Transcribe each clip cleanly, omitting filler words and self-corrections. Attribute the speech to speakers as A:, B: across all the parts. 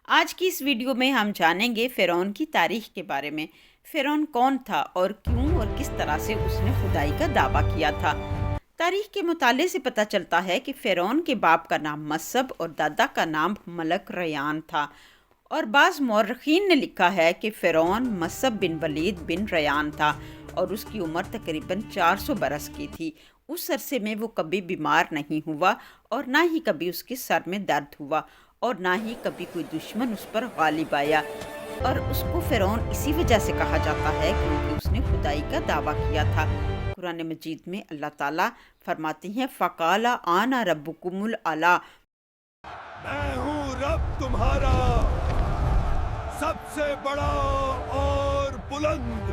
A: آج کی اس ویڈیو میں ہم جانیں گے فرعون کی تاریخ کے بارے میں۔ فرعون کون تھا اور کیوں اور کس طرح سے اس نے خدائی کا دعویٰ کیا تھا۔ تاریخ کے مطالعے سے پتہ چلتا ہے کہ فرعون کے باپ کا نام مصب اور دادا کا نام ملک ریان تھا، اور بعض مورخین نے لکھا ہے کہ فرعون مصب بن ولید بن ریان تھا اور اس کی عمر تقریباً 400 برس کی تھی۔ اس عرصے میں وہ کبھی بیمار نہیں ہوا اور نہ ہی کبھی اس کے سر میں درد ہوا اور نہ ہی کبھی کوئی دشمن اس پر غالب آیا، اور اس کو فرعون اسی وجہ سے کہا جاتا ہے کیونکہ اس نے خدائی کا دعویٰ کیا تھا۔ قرآن مجید میں اللہ تعالیٰ فرماتے ہیں فَقَالَ آنَا رَبُّكُمُ الْأَعْلَىٰ،
B: میں ہوں رب تمہارا سب سے بڑا اور بلند۔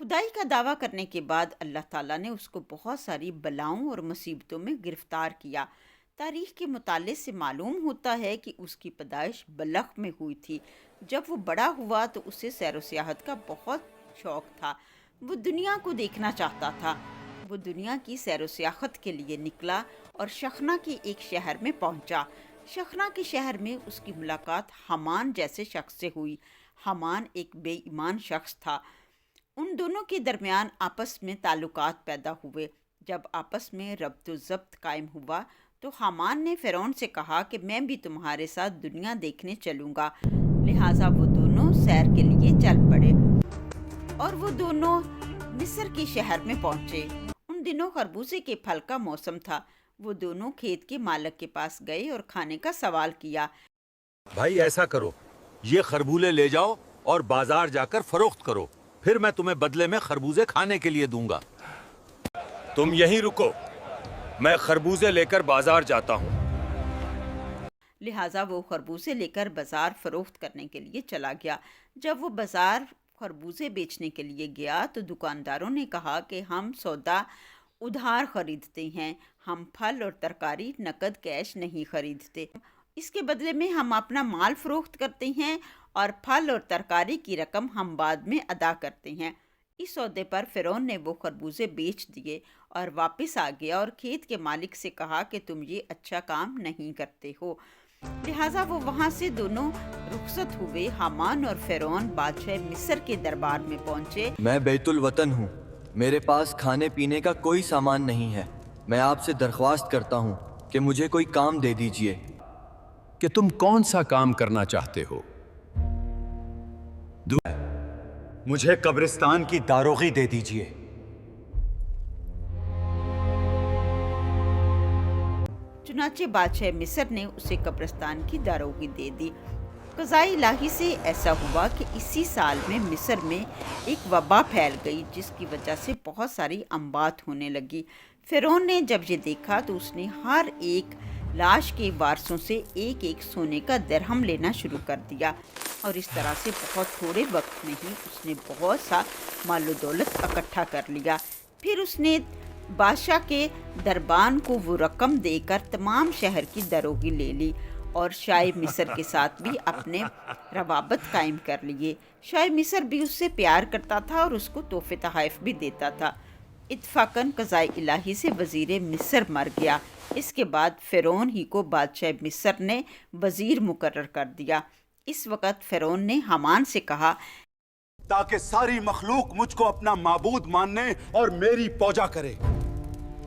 A: خدائی کا دعویٰ کرنے کے بعد اللہ تعالیٰ نے اس کو بہت ساری بلاؤں اور مصیبتوں میں گرفتار کیا۔ تاریخ کے مطالعے سے معلوم ہوتا ہے کہ اس کی پیدائش بلخ میں ہوئی تھی۔ جب وہ بڑا ہوا تو اسے سیر و سیاحت کا بہت شوق تھا۔ وہ دنیا کو دیکھنا چاہتا تھا۔ وہ دنیا کی سیر و سیاحت کے لیے نکلا اور شخنا کے ایک شہر میں پہنچا۔ شخنا کے شہر میں اس کی ملاقات حامان جیسے شخص سے ہوئی۔ حامان ایک بے ایمان شخص تھا۔ ان دونوں کے درمیان آپس میں تعلقات پیدا ہوئے۔ جب آپس میں ربط و ضبط قائم ہوا تو حامان نے فرعون سے کہا کہ میں بھی تمہارے ساتھ دنیا دیکھنے چلوں گا، لہٰذا وہ دونوں سیر کے لیے چل پڑے اور وہ دونوں مصر کے شہر میں پہنچے۔ ان دنوں خربوزے کے پھل کا موسم تھا۔ وہ دونوں کھیت کے مالک کے پاس گئے اور کھانے کا سوال کیا۔
B: بھائی ایسا کرو، یہ خربولے لے جاؤ اور بازار جا کر فروخت کرو، پھر میں تمہیں بدلے میں خربوزے کھانے کے لیے دوں گا۔ تم یہیں رکو، میں خربوزے لے کر بازار جاتا ہوں۔
A: لہٰذا وہ خربوزے لے کر بازار فروخت کرنے کے لیے چلا گیا۔ جب وہ بازار خربوزے بیچنے کے لیے گیا تو دکانداروں نے کہا کہ ہم سودا ادھار خریدتے ہیں، ہم پھل اور ترکاری نقد کیش نہیں خریدتے، اس کے بدلے میں ہم اپنا مال فروخت کرتے ہیں اور پھل اور ترکاری کی رقم ہم بعد میں ادا کرتے ہیں۔ اس سودے پر فرعون نے وہ خربوزے بیچ دیے اور واپس آ گیا اور کھیت کے مالک سے کہا کہ تم یہ اچھا کام نہیں کرتے ہو، لہٰذا وہ وہاں سے دونوں رخصت ہوئے۔ حامان اور فرعون بادشاہ مصر کے دربار میں پہنچے۔
C: میں بیت الوطن ہوں، میرے پاس کھانے پینے کا کوئی سامان نہیں ہے، میں آپ سے درخواست کرتا ہوں کہ مجھے کوئی کام دے دیجئے۔
D: کہ تم کون سا کام کرنا چاہتے ہو؟
B: مجھے قبرستان کی داروغی دے دیجیے۔
A: چنانچہ بادشاہ مصر نے اسے قبرستان کی داروغی دے دی۔ قضائے الہی سے ایسا ہوا کہ اسی سال میں مصر میں ایک وبا پھیل گئی جس کی وجہ سے بہت ساری اموات ہونے لگی۔ فرعون نے جب یہ دیکھا تو اس نے ہر ایک لاش کے وارثوں سے ایک ایک سونے کا درہم لینا شروع کر دیا، اور اس طرح سے بہت تھوڑے وقت میں ہی اس نے بہت سا مال و دولت اکٹھا کر لیا۔ پھر اس نے بادشاہ کے دربان کو وہ رقم دے کر تمام شہر کی داروغی لے لی اور شاہ مصر کے ساتھ بھی اپنے روابط قائم کر لیے۔ شاہ مصر بھی اس سے پیار کرتا تھا اور اس کو تحفے تحائف بھی دیتا تھا۔ اتفاقاً قضائے الہی سے وزیر مصر مر گیا۔ اس کے بعد فرعون ہی کو بادشاہ مصر نے وزیر مقرر کر دیا۔ اس وقت فرعون نے حامان سے کہا
B: تاکہ ساری مخلوق مجھ کو اپنا معبود ماننے اور میری پوجا کرے،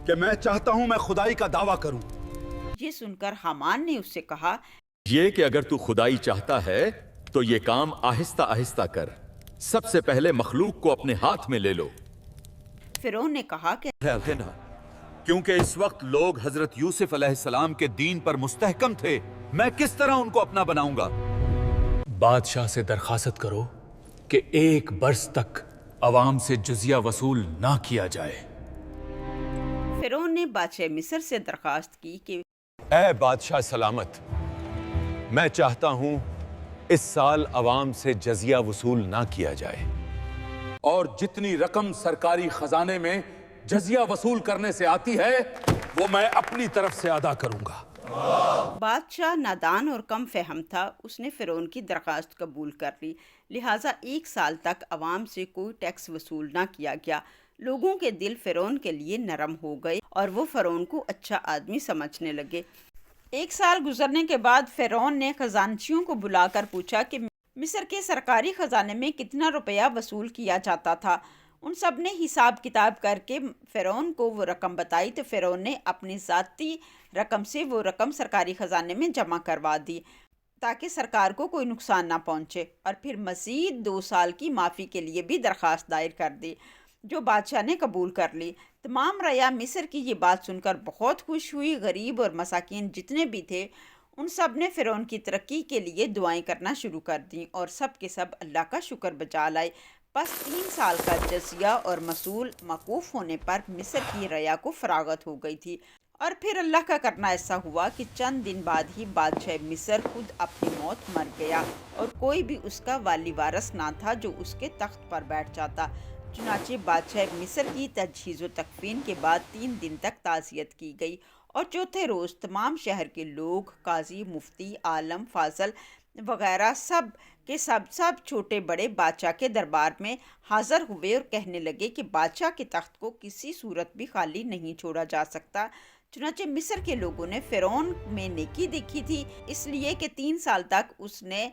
B: کہ میں چاہتا ہوں میں خدائی کا دعویٰ کروں۔
A: یہ سن کر حامان نے اس سے کہا
E: یہ کہ اگر تو خدائی چاہتا ہے تو یہ کام آہستہ آہستہ کر، سب سے پہلے مخلوق کو اپنے ہاتھ میں لے لو۔
A: فرعون نے کہا کہ
E: کیونکہ اس وقت لوگ حضرت یوسف علیہ السلام کے دین پر مستحکم تھے، میں کس طرح ان کو اپنا بناؤں گا؟
D: بادشاہ سے درخواست کرو کہ ایک برس تک عوام سے جزیہ وصول نہ کیا جائے۔
A: فرعون نے بادشاہ مصر سے درخواست کی کہ
B: اے بادشاہ سلامت، میں چاہتا ہوں اس سال عوام سے جزیہ وصول نہ کیا جائے، اور جتنی رقم سرکاری خزانے میں جزیہ وصول کرنے سے آتی ہے وہ میں اپنی طرف سے ادا کروں گا۔
A: بادشاہ نادان اور کم فہم تھا، اس نے فرعون کی درخواست قبول کر لی، لہٰذا 1 سال تک عوام سے کوئی ٹیکس وصول نہ کیا گیا۔ لوگوں کے دل فرعون کے لیے نرم ہو گئے اور وہ فرعون کو اچھا آدمی سمجھنے لگے۔ ایک سال گزرنے کے بعد فرعون نے خزانچیوں کو بلا کر پوچھا کہ مصر کے سرکاری خزانے میں کتنا روپیہ وصول کیا جاتا تھا۔ ان سب نے حساب کتاب کر کے فرعون کو وہ رقم بتائی تو فرعون نے اپنی ذاتی رقم سے وہ رقم سرکاری خزانے میں جمع کروا دی تاکہ سرکار کو کوئی نقصان نہ پہنچے، اور پھر مزید 2 سال کی معافی کے لیے بھی درخواست دائر کر دی، جو بادشاہ نے قبول کر لی۔ تمام رعایا مصر کی یہ بات سن کر بہت خوش ہوئی۔ غریب اور مساکین جتنے بھی تھے ان سب نے فرعون کی ترقی کے لیے دعائیں کرنا شروع کر دیں اور سب کے سب اللہ کا شکر بجا لائے۔ پس 3 سال کا جزیہ اور مصول موقوف ہونے پر مصر کی رعایا کو فراغت ہو گئی تھی، اور پھر اللہ کا کرنا ایسا ہوا کہ چند دن بعد ہی بادشاہ مصر خود اپنی موت مر گیا، اور کوئی بھی اس کا والی وارث نہ تھا جو اس کے تخت پر بیٹھ جاتا۔ چنانچہ بادشاہ مصر کی تجہیز و تکفین کے بعد 3 دن تک تعزیت کی گئی، اور چوتھے روز تمام شہر کے لوگ، قاضی، مفتی، عالم، فاضل وغیرہ سب کے سب چھوٹے بڑے بادشاہ کے دربار میں حاضر ہوئے اور کہنے لگے کہ بادشاہ کے تخت کو کسی صورت بھی خالی نہیں چھوڑا جا سکتا۔ چنانچہ مصر کے لوگوں نے فرعون میں نیکی دیکھی تھی، اس لیے کہ 3 سال تک اس نے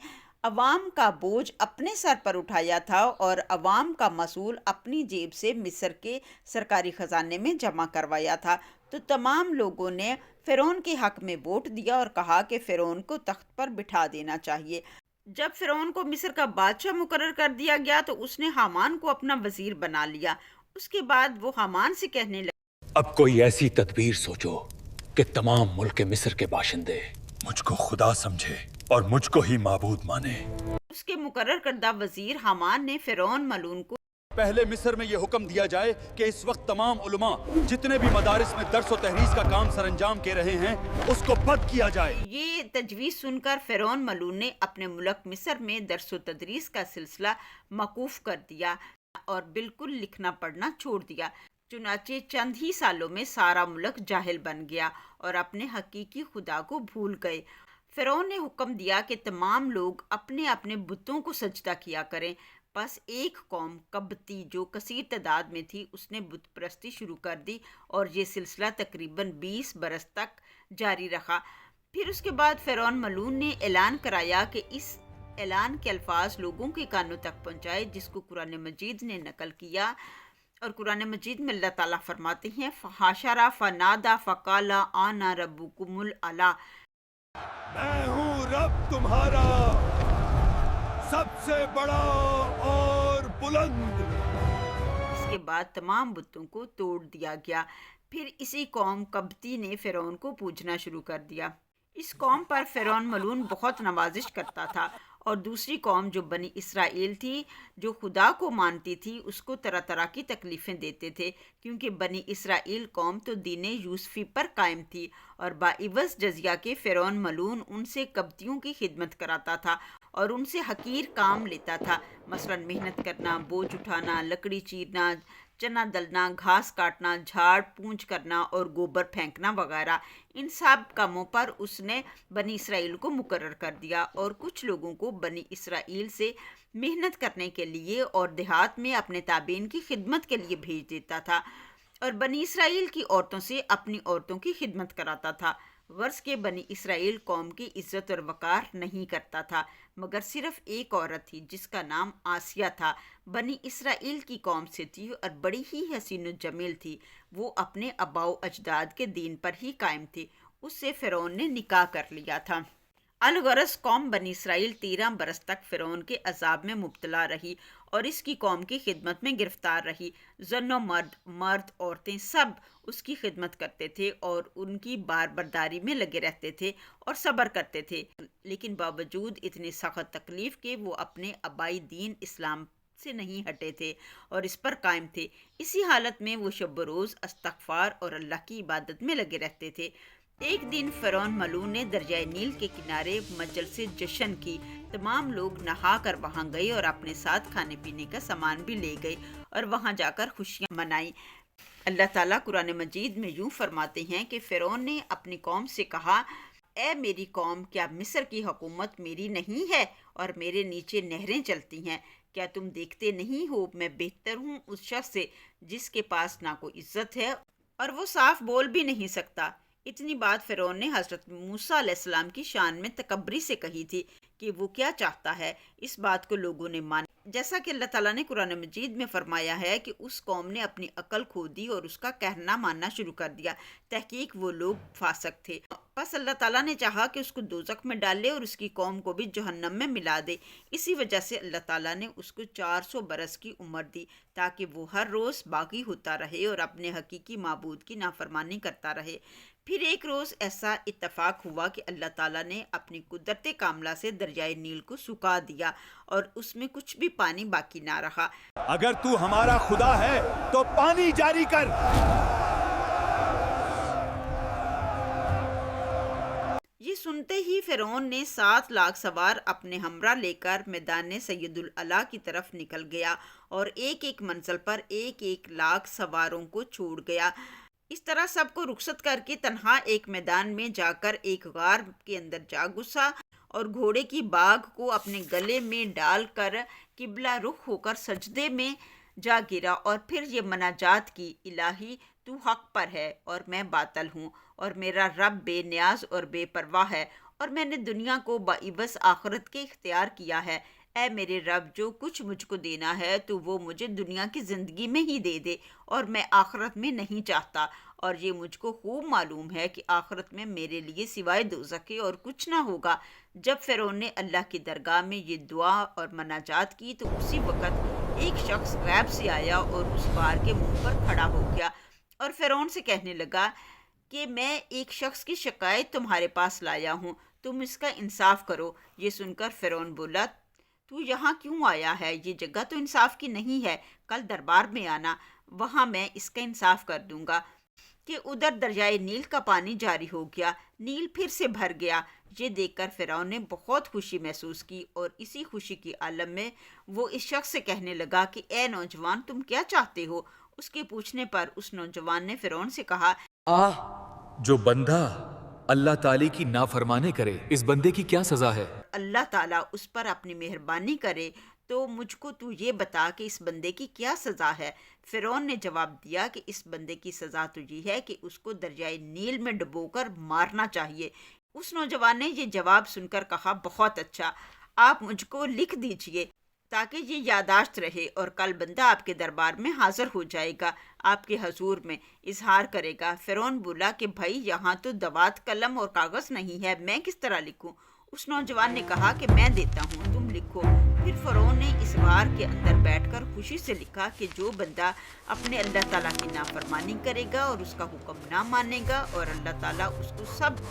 A: عوام کا بوجھ اپنے سر پر اٹھایا تھا اور عوام کا مصول اپنی جیب سے مصر کے سرکاری خزانے میں جمع کروایا تھا، تو تمام لوگوں نے فرعون کے حق میں ووٹ دیا اور کہا کہ فرعون کو تخت پر بٹھا دینا چاہیے۔ جب فرعون کو مصر کا بادشاہ مقرر کر دیا گیا تو اس نے حامان کو اپنا وزیر بنا لیا۔ اس کے بعد وہ حامان سے کہنے لگا،
D: اب کوئی ایسی تدبیر سوچو کہ تمام ملک مصر کے باشندے مجھ کو خدا سمجھے اور مجھ کو ہی معبود مانے۔
A: اس کے مقرر کردہ وزیر حامان نے فرعون ملعون کو
E: پہلے مصر میں یہ حکم دیا جائے کہ اس وقت تمام علماء جتنے بھی مدارس میں درس و تحریس کا کام سر انجام کے رہے ہیں اس کو بند کیا جائے۔
A: یہ تجویز سن کر فرعون ملعون نے اپنے ملک مصر میں درس و تدریس کا سلسلہ موقوف کر دیا اور بالکل لکھنا پڑھنا چھوڑ دیا۔ چنانچہ چند ہی سالوں میں سارا ملک جاہل بن گیا اور اپنے حقیقی خدا کو بھول گئے۔ فرعون نے حکم دیا کہ تمام لوگ اپنے اپنے بتوں کو سجدہ کیا کریں۔ پس ایک قوم قبطی جو کثیر تعداد میں تھی اس نے بت پرستی شروع کر دی اور یہ سلسلہ تقریباً 20 برس تک جاری رہا۔ پھر اس کے بعد فرعون ملعون نے اعلان کرایا کہ اس اعلان کے الفاظ لوگوں کے کانوں تک پہنچائے، جس کو قرآن مجید نے نقل کیا، اور قرآن مجید میں اللہ تعالیٰ فرماتے ہیں فحشر فنادا فقال انا ربکم الاعلی،
B: میں ہوں رب تمہارا سب سے بڑا اور بلند۔
A: اس کے بعد تمام بتوں کو توڑ دیا گیا۔ پھر اسی قوم قبطی نے فرعون کو پوجنا شروع کر دیا۔ اس قوم پر فرعون ملعون بہت نوازش کرتا تھا، اور دوسری قوم جو بنی اسرائیل تھی جو خدا کو مانتی تھی اس کو طرح طرح کی تکلیفیں دیتے تھے، کیونکہ بنی اسرائیل قوم تو دین یوسفی پر قائم تھی، اور باعوض جزیہ کے فرعون ملعون ان سے قبطیوں کی خدمت کراتا تھا اور ان سے حقیر کام لیتا تھا، مثلا محنت کرنا، بوجھ اٹھانا، لکڑی چیرنا، چنا دلنا، گھاس کاٹنا، جھاڑ پونچھ کرنا اور گوبر پھینکنا وغیرہ۔ ان سب کاموں پر اس نے بنی اسرائیل کو مقرر کر دیا، اور کچھ لوگوں کو بنی اسرائیل سے محنت کرنے کے لیے اور دیہات میں اپنے تابعین کی خدمت کے لیے بھیج دیتا تھا، اور بنی اسرائیل کی عورتوں سے اپنی عورتوں کی خدمت کراتا تھا۔ غرض کے بنی اسرائیل قوم کی عزت اور وقار نہیں کرتا تھا، مگر صرف ایک عورت تھی جس کا نام آسیہ تھا، بنی اسرائیل کی قوم سے تھی اور بڑی ہی حسین و جمیل تھی۔ وہ اپنے آباء و اجداد کے دین پر ہی قائم تھی۔ اس سے فرعون نے نکاح کر لیا تھا۔ الغرض قوم بنی اسرائیل 13 برس تک فرعون کے عذاب میں مبتلا رہی اور اس کی قوم کی خدمت میں گرفتار رہی۔ زن و مرد عورتیں سب اس کی خدمت کرتے تھے اور ان کی بار برداری میں لگے رہتے تھے اور صبر کرتے تھے، لیکن باوجود اتنی سخت تکلیف کے وہ اپنے آبائی دین اسلام سے نہیں ہٹے تھے اور اس پر قائم تھے۔ اسی حالت میں وہ شب و روز استغفار اور اللہ کی عبادت میں لگے رہتے تھے۔ ایک دن فرعون ملعون نے دریائے نیل کے کنارے مجلس جشن کی۔ تمام لوگ نہا کر وہاں گئے اور اپنے ساتھ کھانے پینے کا سامان بھی لے گئے اور وہاں جا کر خوشیاں منائیں۔ اللہ تعالیٰ قرآن مجید میں یوں فرماتے ہیں کہ فرعون نے اپنی قوم سے کہا، اے میری قوم، کیا مصر کی حکومت میری نہیں ہے اور میرے نیچے نہریں چلتی ہیں؟ کیا تم دیکھتے نہیں ہو میں بہتر ہوں اس شخص سے جس کے پاس نہ کوئی عزت ہے اور وہ صاف بول بھی نہیں سکتا؟ اتنی بات فرعون نے حضرت موسیٰ علیہ السلام کی شان میں تکبری سے کہی تھی کہ وہ کیا چاہتا ہے۔ اس بات کو لوگوں نے مانا، جیسا کہ اللہ تعالیٰ نے قرآن مجید میں فرمایا ہے کہ اس قوم نے اپنی عقل کھو دی اور اس کا کہنا ماننا شروع کر دیا۔ تحقیق وہ لوگ فاسق تھے۔ بس اللہ تعالیٰ نے چاہا کہ اس کو دوزخ میں ڈالے اور اس کی قوم کو بھی جہنم میں ملا دے۔ اسی وجہ سے اللہ تعالیٰ نے اس کو 400 برس کی عمر دی تاکہ وہ ہر روز باغی ہوتا رہے اور اپنے حقیقی معبود کی نافرمانی کرتا رہے۔ پھر ایک روز ایسا اتفاق ہوا کہ اللہ تعالیٰ نے اپنی قدرت کاملہ سے دریائے نیل کو سکھا دیا اور اس میں کچھ بھی پانی باقی نہ رہا۔
E: اگر تو ہمارا خدا ہے تو پانی جاری کر۔
A: یہ سنتے ہی فرعون نے 7 لاکھ سوار اپنے ہمراہ لے کر میدان سید الاعلیٰ کی طرف نکل گیا اور ایک ایک منزل پر 1 لاکھ سواروں کو چھوڑ گیا۔ اس طرح سب کو رخصت کر کے تنہا ایک میدان میں جا کر ایک غار کے اندر جا گھسا اور گھوڑے کی باگ کو اپنے گلے میں ڈال کر قبلہ رخ ہو کر سجدے میں جا گرا اور پھر یہ مناجات کی، الہی تو حق پر ہے اور میں باطل ہوں، اور میرا رب بے نیاز اور بے پرواہ ہے، اور میں نے دنیا کو باعبث آخرت کے اختیار کیا ہے۔ اے میرے رب، جو کچھ مجھ کو دینا ہے تو وہ مجھے دنیا کی زندگی میں ہی دے دے، اور میں آخرت میں نہیں چاہتا، اور یہ مجھ کو خوب معلوم ہے کہ آخرت میں میرے لیے سوائے دوزخ اور کچھ نہ ہوگا۔ جب فرعون نے اللہ کی درگاہ میں یہ دعا اور مناجات کی تو اسی وقت ایک شخص غیب سے آیا اور اس غار کے منہ پر کھڑا ہو گیا اور فرعون سے کہنے لگا کہ میں ایک شخص کی شکایت تمہارے پاس لایا ہوں، تم اس کا انصاف کرو۔ یہ سن کر فرعون بولا، تو یہاں کیوں آیا ہے؟ یہ جگہ تو انصاف کی نہیں ہے، کل دربار میں آنا، وہاں میں اس کا انصاف کر دوں گا۔ کہ ادھر دریائے نیل کا پانی جاری ہو گیا، نیل پھر سے بھر گیا۔ یہ دیکھ کر فرعون نے بہت خوشی محسوس کی اور اسی خوشی کی عالم میں وہ اس شخص سے کہنے لگا کہ اے نوجوان، تم کیا چاہتے ہو؟ اس کے پوچھنے پر اس نوجوان نے فرعون سے کہا،
D: جو بندہ اللہ تعالی کی نافرمانی کرے، اس بندے کی کیا سزا ہے؟
A: اللہ تعالیٰ اس پر اپنی مہربانی کرے تو مجھ کو تو یہ بتا کہ اس بندے کی کیا سزا ہے۔ فرعون نے جواب دیا کہ اس بندے کی سزا تو یہ ہے کہ اس کو دریائے نیل میں ڈبو کر مارنا چاہیے۔ اس نوجوان نے یہ جواب سن کر کہا، بہت اچھا، آپ مجھ کو لکھ دیجئے تاکہ یہ یادداشت رہے، اور کل بندہ آپ کے دربار میں حاضر ہو جائے گا، آپ کے حضور میں اظہار کرے گا۔ فرعون بولا کہ بھائی یہاں تو دوات قلم اور کاغذ نہیں ہے، میں کس طرح لکھوں؟ اس نوجوان نے کہا کہ میں دیتا ہوں، تم لکھو۔ پھر فرعون نے اس غار کے اندر بیٹھ کر خوشی سے لکھا کہ جو بندہ اپنے اللہ تعالیٰ کی نافرمانی کرے گا اور اس کا حکم نہ مانے گا اور اللہ تعالیٰ اس کو سب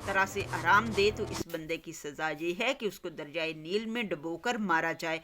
A: طرح سے آرام دے تو اس بندے کی سزا یہ ہے کہ اس کو دریائے نیل میں ڈبو کر مارا جائے۔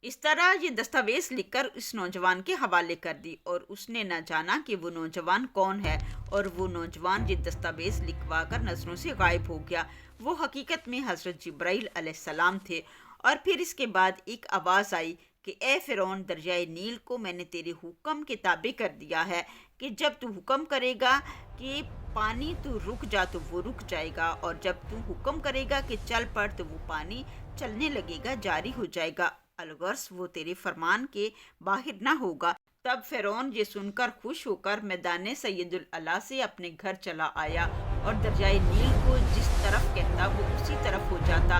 A: اس طرح یہ دستاویز لکھ کر اس نوجوان کے حوالے کر دی، اور اس نے نہ جانا کہ وہ نوجوان کون ہے، اور وہ نوجوان یہ دستاویز لکھوا کر نظروں سے غائب ہو گیا۔ وہ حقیقت میں حضرت جبرائیل علیہ السلام تھے۔ اور پھر اس کے بعد ایک آواز آئی کہ اے فرعون، دریائے نیل کو میں نے تیرے حکم کے تابع کر دیا ہے کہ جب تو حکم کرے گا کہ پانی تو رک جا تو وہ رک جائے گا، اور جب تو حکم کرے گا کہ چل پڑ تو وہ پانی چلنے لگے گا، جاری ہو جائے گا، الغرض وہ تیرے فرمان کے باہر نہ ہوگا۔ تب فرعون یہ سن کر خوش ہو کر میدان سید الاعلیٰ سے اپنے گھر چلا آیا اور دریائے نیل کو جس طرف کہتا وہ اسی طرف ہو جاتا۔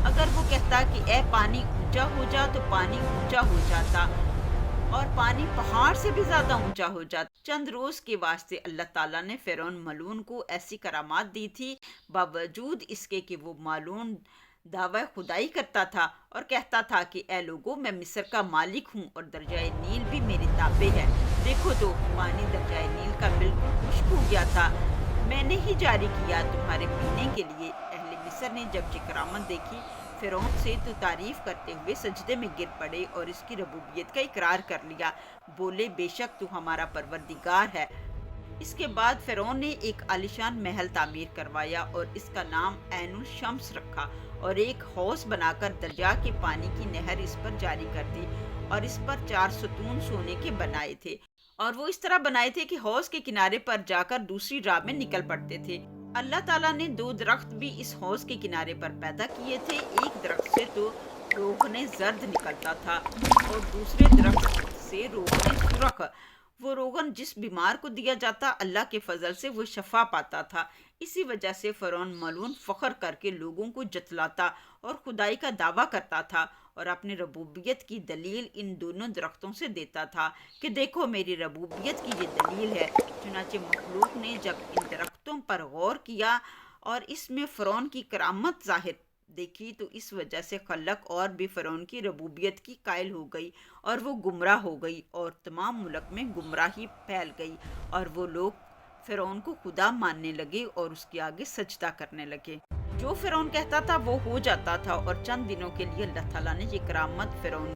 A: اگر وہ کہتا کہ اے پانی اونچا ہو جا تو پانی اونچا ہو جاتا، اور پانی پہاڑ سے بھی زیادہ اونچا ہو جاتا۔ چند روز کے واسطے اللہ تعالیٰ نے فرعون ملعون کو ایسی کرامات دی تھی، باوجود اس کے کہ وہ ملعون دعوی خدائی کرتا تھا اور کہتا تھا کہ اے لوگو، میں مصر کا مالک ہوں اور دریائے نیل بھی میرے تابع ہے۔ دیکھو تو پانی دریائے نیل کا بالکل خشک ہو گیا تھا، میں نے ہی جاری کیا تمہارے پینے کے لیے۔ اہل مصر نے جب یہ کرامت دیکھی فرعون سے تو تعریف کرتے ہوئے سجدے میں گر پڑے اور اس کی ربوبیت کا اقرار کر لیا، بولے بے شک تو ہمارا پروردگار ہے۔ اس کے بعد فرعون نے ایک عالیشان محل تعمیر کروایا اور اس کا نام عین الشمس رکھا، اور ایک حوض بنا کر دریا کے پانی کی نہر اس پر جاری کر دی، اور اس پر 4 ستون سونے کے بنائے تھے، اور وہ اس طرح بنائے تھے کہ حوض کے کنارے پر جا کر دوسری راہ میں نکل پڑتے تھے۔ اللہ تعالیٰ نے 2 درخت بھی اس حوض کے کنارے پر پیدا کیے تھے، ایک درخت سے تو روغن زرد نکلتا تھا اور دوسرے درخت سے روغن سرخ۔ وہ روغن جس بیمار کو دیا جاتا اللہ کے فضل سے وہ شفا پاتا تھا۔ اسی وجہ سے فرعون ملعون فخر کر کے لوگوں کو جتلاتا اور خدائی کا دعویٰ کرتا تھا اور اپنی ربوبیت کی دلیل ان دونوں درختوں سے دیتا تھا کہ دیکھو میری ربوبیت کی یہ دلیل ہے۔ چنانچہ مخلوق نے جب ان درختوں پر غور کیا اور اس میں فرعون کی کرامت ظاہر دیکھی تو اس وجہ سے خلق اور بھی فرعون کی ربوبیت کی قائل ہو گئی اور وہ گمراہ ہو گئی اور تمام ملک میں گمراہی پھیل گئی اور وہ لوگ فرعون کو خدا ماننے لگے اور اس کے آگے سجدہ کرنے لگے۔ جو فرعون کہتا تھا وہ ہو جاتا تھا اور چند دنوں کے لیے اللہ تعالیٰ نے یہ کرامت فرعون